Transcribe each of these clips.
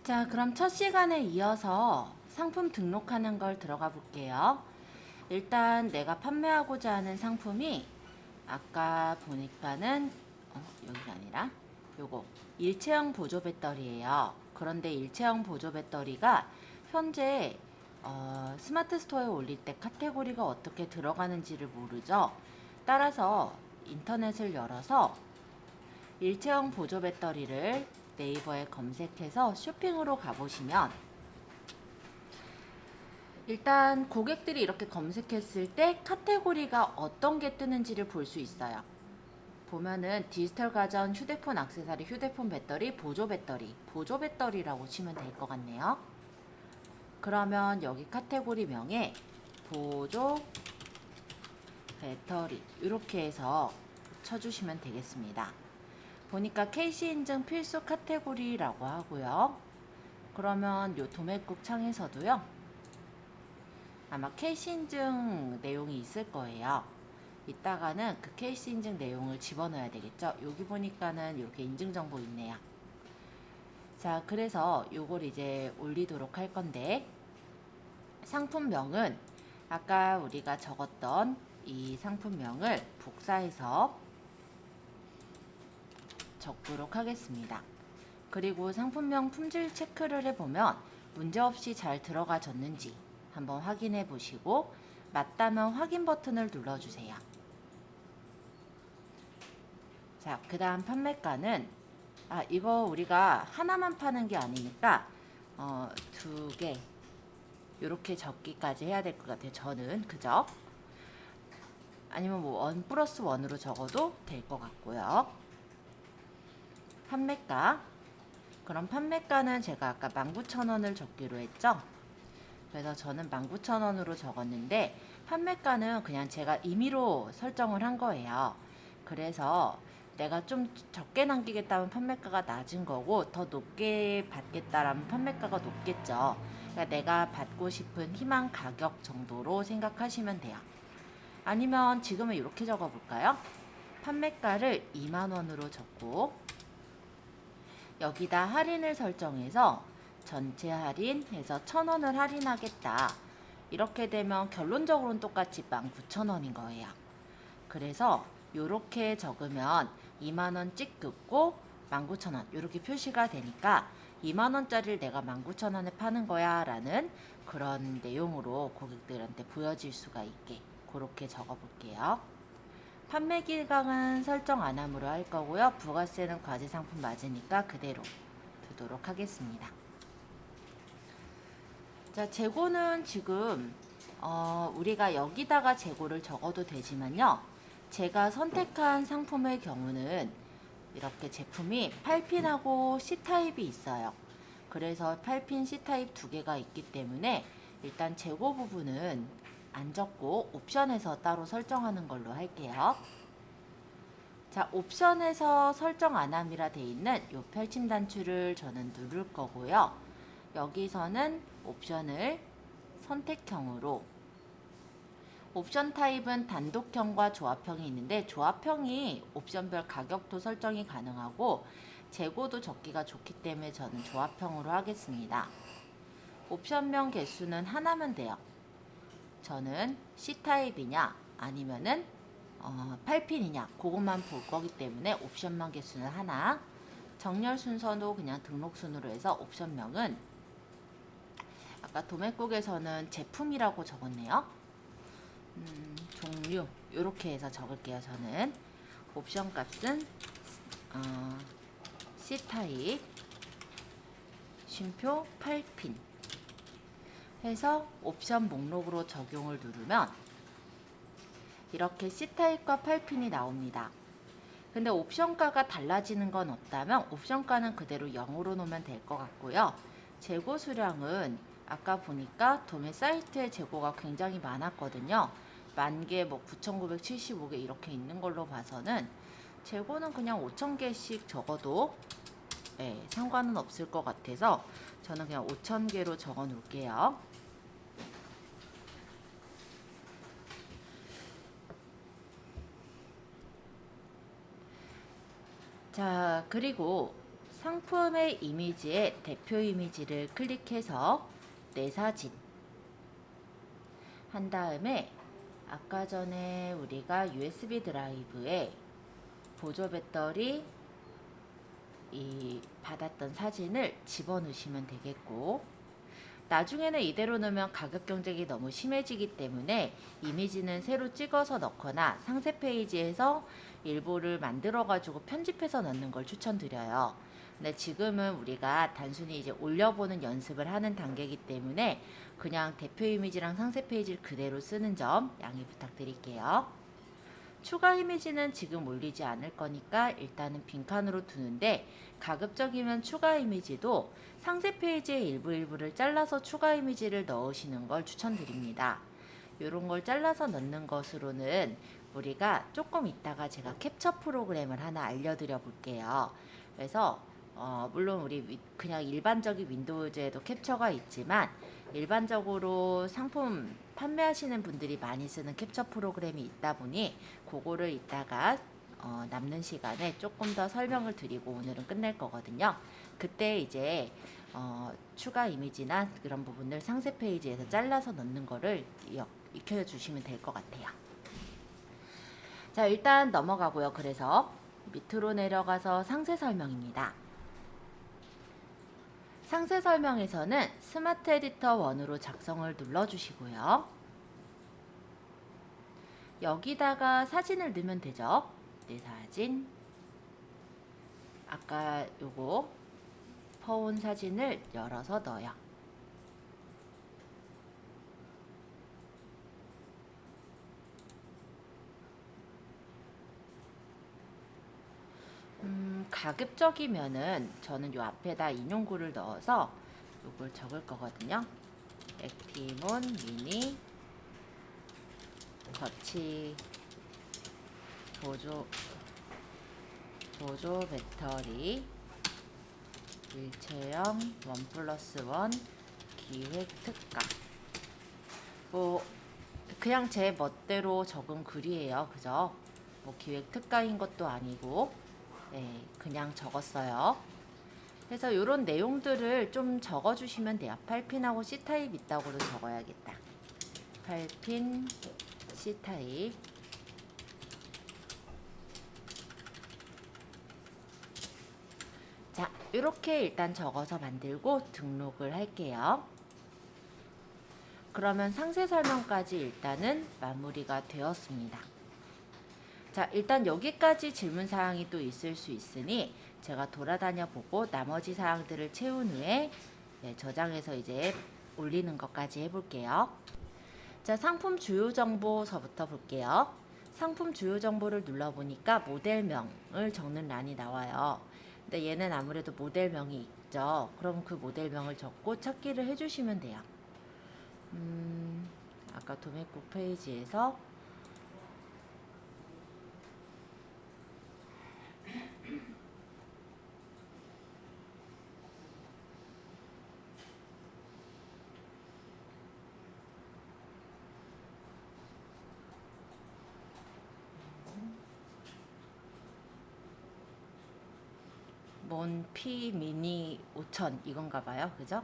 자, 그럼 첫 시간에 이어서 상품 등록하는 걸 들어가 볼게요. 일단 내가 판매하고자 하는 상품이 아까 보니까는 여기가 아니라 요거 일체형 보조 배터리예요. 그런데 일체형 보조 배터리가 현재 스마트 스토어에 올릴 때 카테고리가 어떻게 들어가는지를 모르죠. 따라서 인터넷을 열어서 일체형 보조 배터리를 네이버에 검색해서 쇼핑으로 가보시면 일단 고객들이 이렇게 검색했을 때 카테고리가 어떤 게 뜨는지를 볼 수 있어요. 보면은 디지털 가전, 휴대폰 액세서리, 휴대폰 배터리, 보조 배터리, 보조 배터리라고 치면 될 것 같네요. 그러면 여기 카테고리 명에 보조 배터리 이렇게 해서 쳐주시면 되겠습니다. 보니까 KC 인증 필수 카테고리라고 하고요. 그러면 요 도매국 창에서도요. 아마 KC 인증 내용이 있을 거예요. 이따가는 그 KC 인증 내용을 집어넣어야 되겠죠. 여기 보니까는 이렇게 인증 정보 있네요. 자, 그래서 요걸 이제 올리도록 할 건데 상품명은 아까 우리가 적었던 이 상품명을 복사해서 적도록 하겠습니다. 그리고 상품명 품질 체크를 해보면 문제없이 잘 들어가졌는지 한번 확인해 보시고 맞다면 확인 버튼을 눌러주세요. 자, 그 다음 판매가는 이거 우리가 하나만 파는 게 아니니까 두 개 이렇게 적기까지 해야 될 것 같아요. 저는 그죠? 아니면 뭐 1+1으로 적어도 될 것 같고요. 판매가 그럼 판매가는 제가 아까 19,000원을 적기로 했죠? 그래서 저는 19,000원으로 적었는데 판매가는 그냥 제가 임의로 설정을 한 거예요. 그래서 내가 좀 적게 남기겠다면 판매가가 낮은 거고 더 높게 받겠다라면 판매가가 높겠죠. 그러니까 내가 받고 싶은 희망 가격 정도로 생각하시면 돼요. 아니면 지금은 이렇게 적어볼까요? 판매가를 2만원으로 적고 여기다 할인을 설정해서 전체 할인해서 1,000원을 할인하겠다. 이렇게 되면 결론적으로는 똑같이 19,000원인 거예요. 그래서 이렇게 적으면 2만원 찍고 19,000원 이렇게 표시가 되니까 2만원짜리를 내가 19,000원에 파는 거야 라는 그런 내용으로 고객들한테 보여질 수가 있게 그렇게 적어 볼게요. 판매 기간은 설정 안 함으로 할 거고요. 부가세는 과세 상품 맞으니까 그대로 두도록 하겠습니다. 자, 재고는 지금 우리가 여기다가 재고를 적어도 되지만요. 제가 선택한 상품의 경우는 이렇게 제품이 8핀하고 C타입이 있어요. 그래서 8핀 C타입 두 개가 있기 때문에 일단 재고 부분은 안 적고 옵션에서 따로 설정하는 걸로 할게요. 자, 옵션에서 설정 안함이라 돼 있는 이 펼침 단추를 저는 누를 거고요. 여기서는 옵션을 선택형으로 옵션 타입은 단독형과 조합형이 있는데 조합형이 옵션별 가격도 설정이 가능하고 재고도 적기가 좋기 때문에 저는 조합형으로 하겠습니다. 옵션명 개수는 하나면 돼요. 저는 C타입이냐 아니면은 8핀이냐 그것만 볼 거기 때문에 옵션명 개수는 하나. 정렬 순서도 그냥 등록 순으로 해서 옵션명은 아까 도매국에서는 제품이라고 적었네요. 종류 이렇게 해서 적을게요. 저는 옵션 값은 C타입 쉼표 8핀 해서 옵션 목록으로 적용을 누르면 이렇게 C타입과 8핀이 나옵니다. 근데 옵션가가 달라지는 건 없다면 옵션가는 그대로 0으로 놓으면 될 것 같고요. 재고 수량은 아까 보니까 도매 사이트에 재고가 굉장히 많았거든요. 10,000개, 뭐 9,975개 이렇게 있는 걸로 봐서는 재고는 그냥 5,000개씩 적어도 상관은 없을 것 같아서 저는 그냥 5,000개로 적어 놓을게요. 자, 그리고 상품의 이미지에 대표 이미지를 클릭해서 내 사진 한 다음에 아까 전에 우리가 USB 드라이브에 보조 배터리 받았던 사진을 집어넣으시면 되겠고, 나중에는 이대로 넣으면 가격 경쟁이 너무 심해지기 때문에 이미지는 새로 찍어서 넣거나 상세 페이지에서 일부를 만들어 가지고 편집해서 넣는 걸 추천드려요. 근데 지금은 우리가 단순히 이제 올려보는 연습을 하는 단계이기 때문에 그냥 대표 이미지랑 상세 페이지를 그대로 쓰는 점 양해 부탁드릴게요. 추가 이미지는 지금 올리지 않을 거니까 일단은 빈칸으로 두는데, 가급적이면 추가 이미지도 상세 페이지의 일부를 잘라서 추가 이미지를 넣으시는 걸 추천드립니다. 이런 걸 잘라서 넣는 것으로는 우리가 조금 이따가 제가 캡처 프로그램을 하나 알려드려 볼게요. 그래서 물론 우리 그냥 일반적인 윈도우즈에도 캡처가 있지만 일반적으로 상품 판매하시는 분들이 많이 쓰는 캡처 프로그램이 있다 보니 그거를 이따가 남는 시간에 조금 더 설명을 드리고 오늘은 끝낼 거거든요. 그때 이제 추가 이미지나 그런 부분을 상세 페이지에서 잘라서 넣는 거를 익혀주시면 될 것 같아요. 자, 일단 넘어가고요. 그래서 밑으로 내려가서 상세 설명입니다. 상세 설명에서는 스마트 에디터 1으로 작성을 눌러주시고요. 여기다가 사진을 넣으면 되죠. 내 사진. 아까 요거 퍼온 사진을 열어서 넣어요. 가급적이면은 저는 요 앞에다 인용구를 넣어서 요걸 적을 거거든요. 액티몬 미니 거치 보조 배터리 일체형 1+1 기획 특가. 뭐 그냥 제 멋대로 적은 글이에요. 그죠? 뭐 기획 특가인 것도 아니고 그냥 적었어요. 그래서 이런 내용들을 좀 적어주시면 돼요. 8핀하고 C타입 있다고도 적어야겠다. 8핀 C타입. 자, 이렇게 일단 적어서 만들고 등록을 할게요. 그러면 상세 설명까지 일단은 마무리가 되었습니다. 자, 일단 여기까지 질문 사항이 또 있을 수 있으니 제가 돌아다녀 보고 나머지 사항들을 채운 후에 저장해서 이제 올리는 것까지 해볼게요. 자, 상품 주요 정보서부터 볼게요. 상품 주요 정보를 눌러보니까 모델명을 적는 란이 나와요. 근데 얘는 아무래도 모델명이 있죠. 그럼 그 모델명을 적고 찾기를 해주시면 돼요. 아까 도매국 페이지에서 몬피 미니 5000 이건가 봐요. 그죠?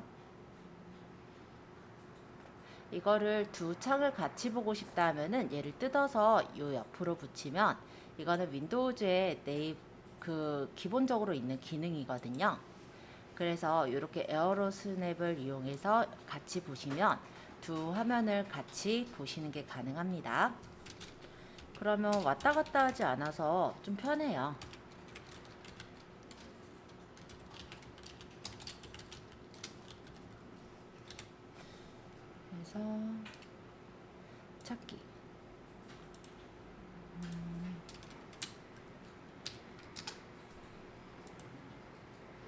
이거를 두 창을 같이 보고 싶다 하면은 얘를 뜯어서 요 옆으로 붙이면, 이거는 윈도우즈에 기본적으로 있는 기능이거든요. 그래서 이렇게 에어로 스냅을 이용해서 같이 보시면 두 화면을 같이 보시는 게 가능합니다. 그러면 왔다 갔다 하지 않아서 좀 편해요. 그래서 찾기.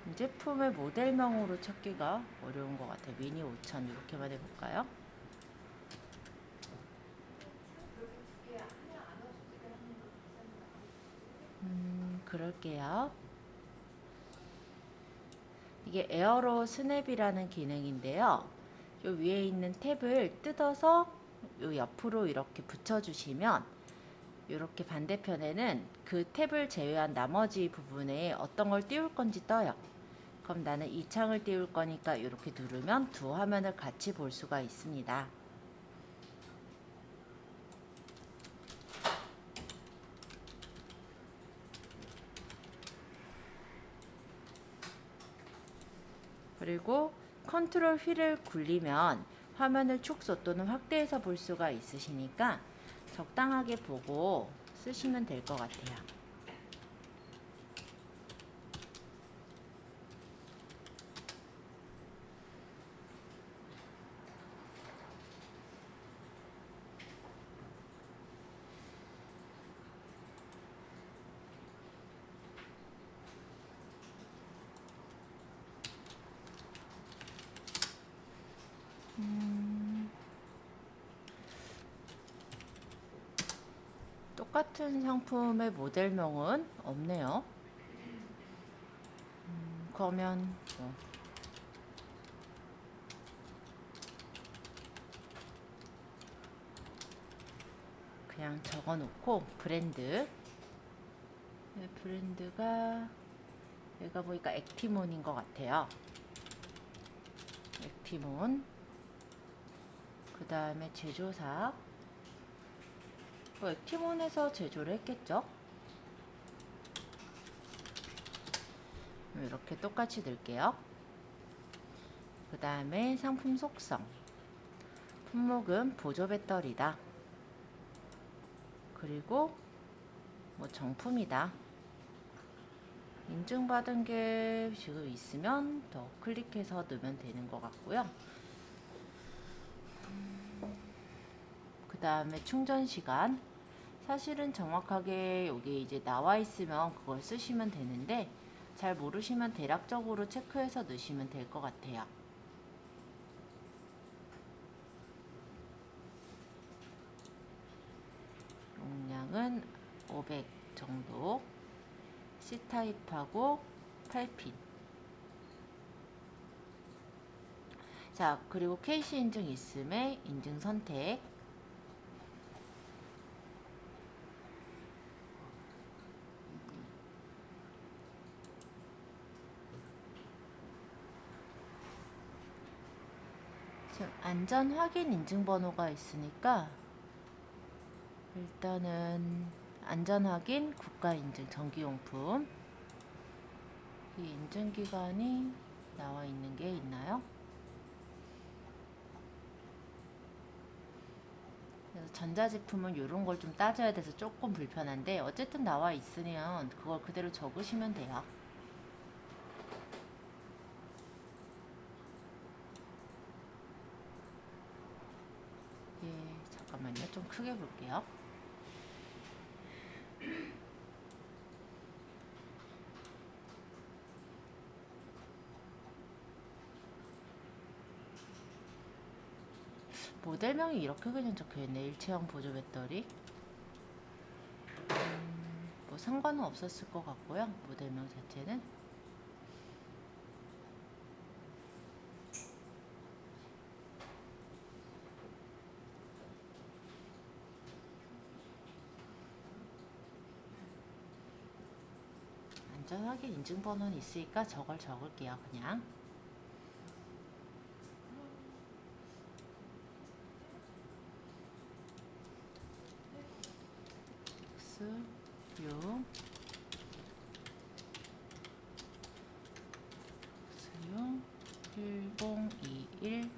이 제품의 모델명으로 찾기가 어려운 것 같아요. 미니 5000 이렇게만 해볼까요? 그럴게요. 이게 에어로 스냅이라는 기능인데요. 요 위에 있는 탭을 뜯어서 요 옆으로 이렇게 붙여주시면 이렇게 반대편에는 그 탭을 제외한 나머지 부분에 어떤 걸 띄울 건지 떠요. 그럼 나는 이 창을 띄울 거니까 이렇게 누르면 두 화면을 같이 볼 수가 있습니다. 그리고 컨트롤 휠을 굴리면 화면을 축소 또는 확대해서 볼 수가 있으시니까 적당하게 보고 쓰시면 될 것 같아요. 똑같은 상품의 모델명은 없네요. 그러면 그냥 적어놓고 브랜드. 네, 브랜드가 얘가 보니까 액티몬인 것 같아요. 액티몬. 그 다음에 제조사. 액티몬에서 제조를 했겠죠? 이렇게 똑같이 넣을게요. 그 다음에 상품 속성. 품목은 보조 배터리다. 그리고 정품이다. 인증받은 게 지금 있으면 더 클릭해서 넣으면 되는 것 같고요. 그 다음에 충전 시간. 사실은 정확하게 여기 이제 나와 있으면 그걸 쓰시면 되는데 잘 모르시면 대략적으로 체크해서 넣으시면 될 것 같아요. 용량은 500 정도. C타입하고 8핀. 자, 그리고 KC 인증 있음에 인증 선택. 지금 안전 확인 인증 번호가 있으니까 일단은 안전 확인 국가 인증 전기용품. 이 인증 기간이 나와 있는 게 있나요? 그래서 전자제품은 이런 걸 좀 따져야 돼서 조금 불편한데 어쨌든 나와 있으면 그걸 그대로 적으시면 돼요. 예, 잠깐만요. 좀 크게 볼게요. 모델명이 이렇게 그냥 적혀있네. 일체형 보조 배터리. 상관은 없었을 것 같고요. 모델명 자체는. 안전하게 인증번호는 있으니까 저걸 적을게요. 그냥. XU XU 1021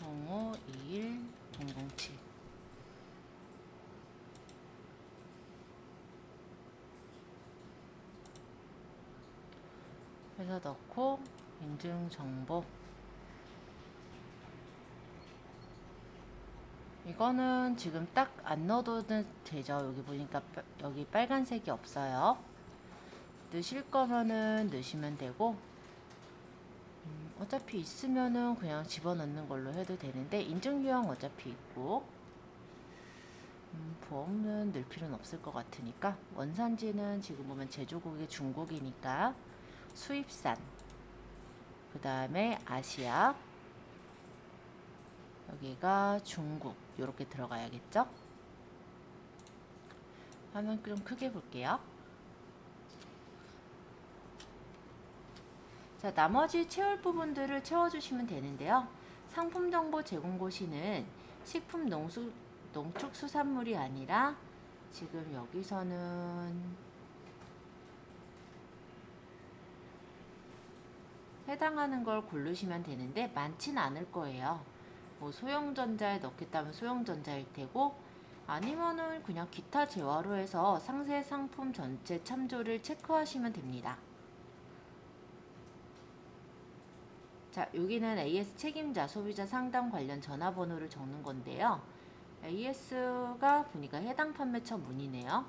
0521 007. 해서 넣고 인증 정보. 이거는 지금 딱 안 넣어도 되죠. 여기 보니까 여기 빨간색이 없어요. 넣으실 거면은 넣으시면 되고 어차피 있으면은 그냥 집어넣는 걸로 해도 되는데 인증 유형 어차피 있고 보험은 넣을 필요는 없을 것 같으니까 원산지는 지금 보면 제조국이 중국이니까 수입산, 그 다음에 아시아, 여기가 중국, 이렇게 들어가야겠죠? 화면 좀 크게 볼게요. 자, 나머지 채울 부분들을 채워주시면 되는데요. 상품 정보 제공고시는 식품 농축수산물이 아니라 지금 여기서는 해당하는 걸 고르시면 되는데 많진 않을 거예요. 뭐 소형전자에 넣겠다면 소형전자일 테고, 아니면은 그냥 기타 재화로 해서 상세 상품 전체 참조를 체크하시면 됩니다. 자, 여기는 AS 책임자 소비자 상담 관련 전화번호를 적는 건데요. AS가 보니까 해당 판매처 문의네요.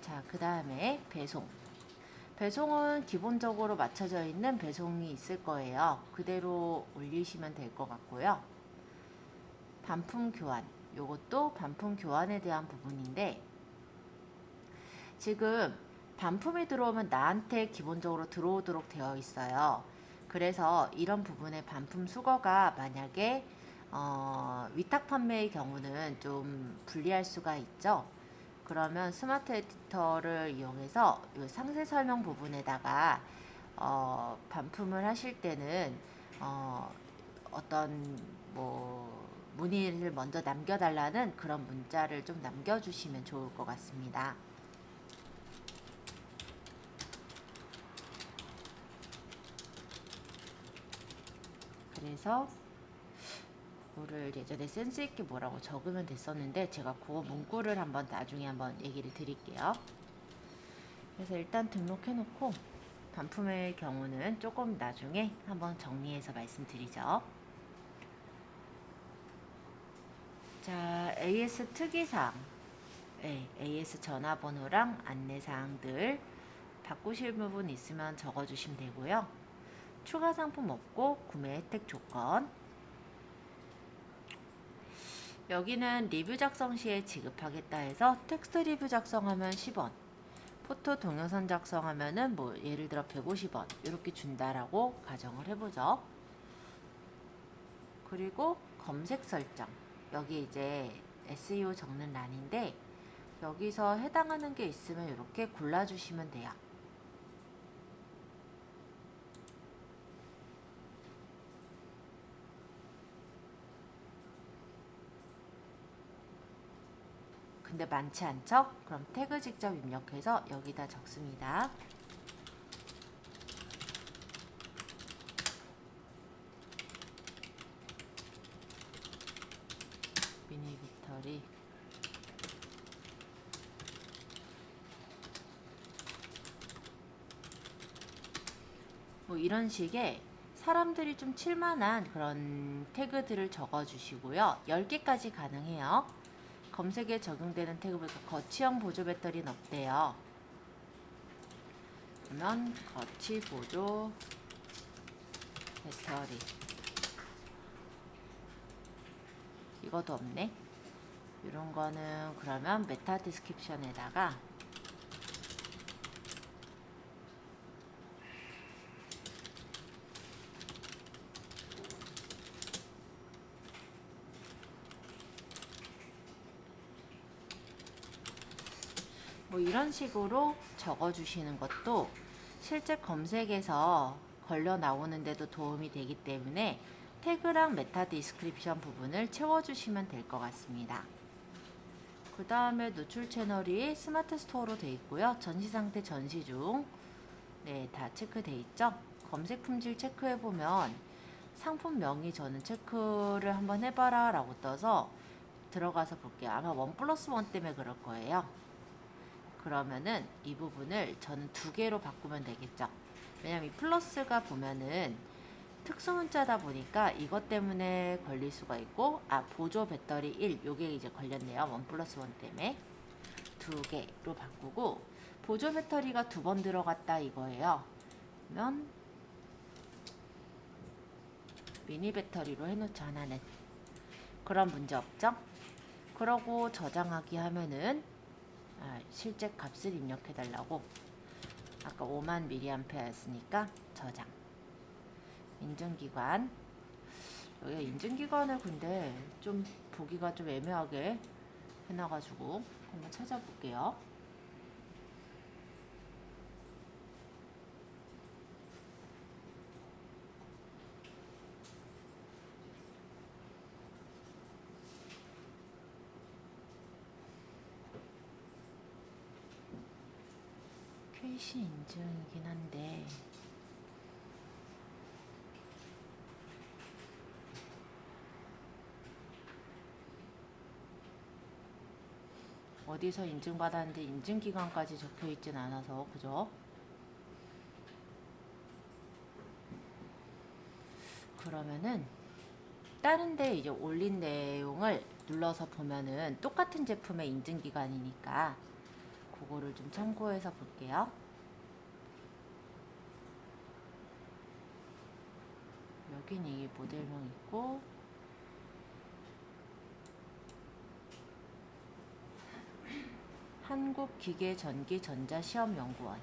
자, 그 다음에 배송. 배송은 기본적으로 맞춰져 있는 배송이 있을 거예요. 그대로 올리시면 될 것 같고요. 반품 교환. 요것도 반품 교환에 대한 부분인데, 지금 반품이 들어오면 나한테 기본적으로 들어오도록 되어 있어요. 그래서 이런 부분의 반품 수거가 만약에 위탁 판매의 경우는 좀 불리할 수가 있죠. 그러면 스마트 에디터를 이용해서 이 상세 설명 부분에다가 반품을 하실 때는 어떤 뭐 문의를 먼저 남겨달라는 그런 문자를 좀 남겨주시면 좋을 것 같습니다. 그래서 그거를 예전에 센스있게 뭐라고 적으면 됐었는데, 제가 그 문구를 한번 나중에 한번 얘기를 드릴게요. 그래서 일단 등록해 놓고 반품의 경우는 조금 나중에 한번 정리해서 말씀드리죠. 자, AS 특이사항, 네, AS 전화번호랑 안내사항들 바꾸실 부분 있으면 적어주시면 되고요. 추가 상품 없고 구매 혜택 조건, 여기는 리뷰 작성 시에 지급하겠다 해서 텍스트 리뷰 작성하면 10원, 포토 동영상 작성하면은 뭐 예를 들어 150원 이렇게 준다라고 가정을 해보죠. 그리고 검색 설정, 여기 이제 SEO 적는 란인데 여기서 해당하는 게 있으면 이렇게 골라주시면 돼요. 근데 많지 않죠? 그럼 태그 직접 입력해서 여기다 적습니다. 미니 배터리, 뭐 이런 식의 사람들이 좀 칠만한 그런 태그들을 적어주시고요. 10개까지 가능해요. 검색에 적용되는 태그 보니까 거치형 보조 배터리는 없대요. 그러면 거치 보조 배터리, 이것도 없네. 이런 거는 그러면 메타 디스크립션에다가 뭐 이런 식으로 적어주시는 것도 실제 검색에서 걸려 나오는데도 도움이 되기 때문에 태그랑 메타 디스크립션 부분을 채워주시면 될 것 같습니다. 그 다음에 노출 채널이 스마트 스토어로 되어 있고요. 전시 상태, 전시 중, 네, 다 체크되어 있죠. 검색 품질 체크해 보면 상품명이 저는 체크를 한번 해봐라 라고 떠서 들어가서 볼게요. 아마 1+1 때문에 그럴 거예요. 그러면은 이 부분을 저는 2개로 바꾸면 되겠죠. 왜냐면 이 플러스가 보면은 특수 문자다 보니까 이것 때문에 걸릴 수가 있고, 보조 배터리 1 요게 이제 걸렸네요. 1+1 때문에 2개로 바꾸고, 보조 배터리가 2번 들어갔다 이거예요. 그러면 미니 배터리로 해놓죠, 하나는. 그런 문제 없죠? 그러고 저장하기 하면은 실제 값을 입력해달라고, 아까 5만 mAh였으니까 저장, 인증기관, 여기가 인증기간을 근데 좀 보기가 좀 애매하게 해놔가지고 한번 찾아볼게요. KC 인증이긴 한데 어디서 인증받았는데 인증기간까지 적혀있진 않아서 그죠? 그러면은 다른 데 이제 올린 내용을 눌러서 보면은 똑같은 제품의 인증기간이니까 그거를 좀 참고해서 볼게요. 여긴 이 모델명 있고 한국기계전기전자시험연구원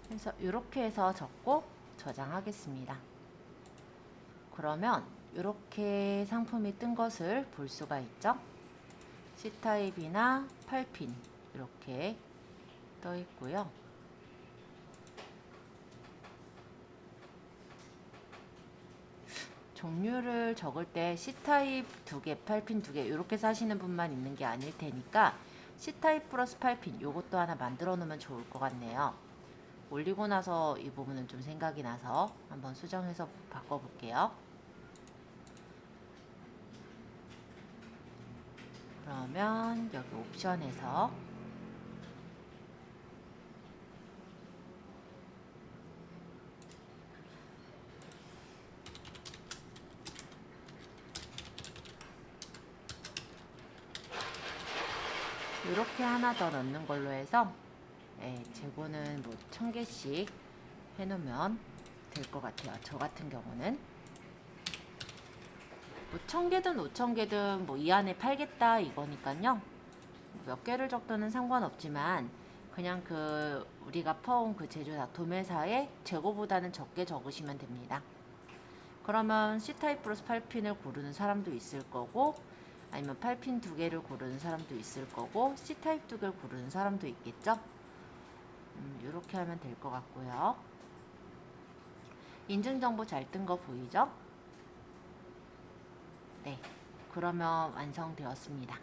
그래서 이렇게 해서 적고 저장하겠습니다. 그러면 이렇게 상품이 뜬 것을 볼 수가 있죠. C타입이나 8핀 이렇게 떠 있고요. 종류를 적을 때 C타입 2개, 8핀 2개 이렇게 사시는 분만 있는 게 아닐 테니까 C타입 플러스 8핀 요것도 하나 만들어 놓으면 좋을 것 같네요. 올리고 나서 이 부분은 좀 생각이 나서 한번 수정해서 바꿔볼게요. 그러면 여기 옵션에서 이렇게 하나 더 넣는 걸로 해서 재고는 뭐 1000개씩 해놓으면 될 것 같아요. 저 같은 경우는 뭐 1000개든 5000개든 뭐 이 안에 팔겠다 이거니까요. 몇 개를 적어도 상관없지만 그냥 그 우리가 퍼온 그 제조사 도매사의 재고보다는 적게 적으시면 됩니다. 그러면 C타입 플러스 8핀을 고르는 사람도 있을 거고 아니면 8핀 2개를 고르는 사람도 있을 거고 C타입 2개를 고르는 사람도 있겠죠. 이렇게 하면 될 것 같고요. 인증정보 잘 뜬 거 보이죠? 네, 그러면 완성되었습니다.